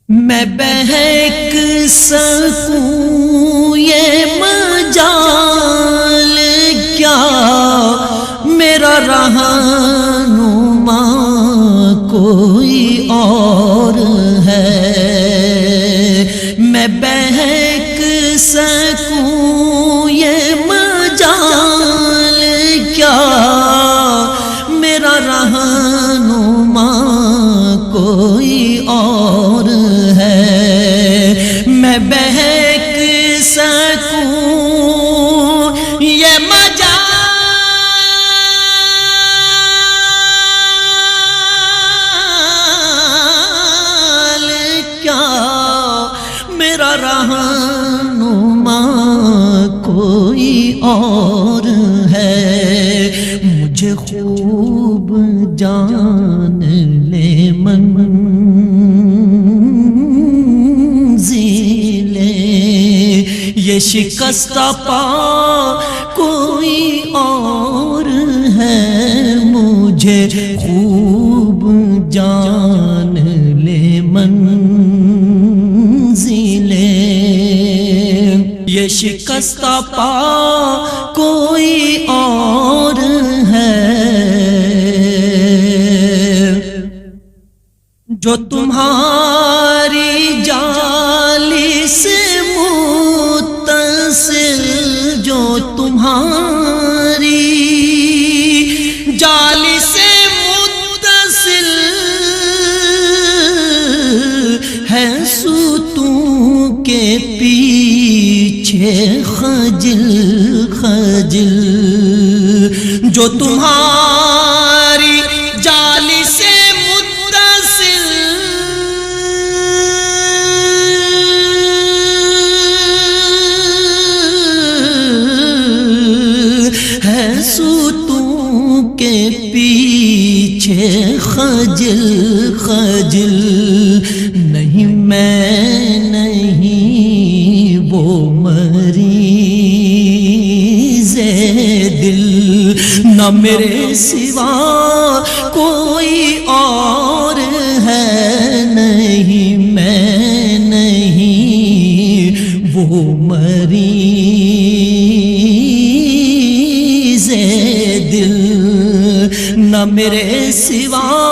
میں بہک سکوں یہ مجال کیا، میرا رہنما کوئی اور ہے۔ میں بہک سکوں یہ مجال کیا، میرا رہنما کوئی اور ہے۔ میں بہک سکوں یہ مجال کیا، میرا رہنما کوئی اور ہے۔ مجھے خوب جان لے منزلے، یہ شکستہ پا کوئی اور ہے۔ مجھے خوب جان لے منزلے، یہ شکستہ پا کوئی اور ہے۔ جو تمہاری جالی سے متصل، جو تمہاری جالی سے متصل ہے، ستون کے پیچھے خجل خجل، جو تمہاری جالی سے متصل ہے، ستون کے پیچھے خجل خجل۔ نہیں میں نہیں وہ مریض دل، نہ میرے سوا کوئی اور ہے۔ نہیں میں نہیں وہ مریض دل، نہ میرے سوا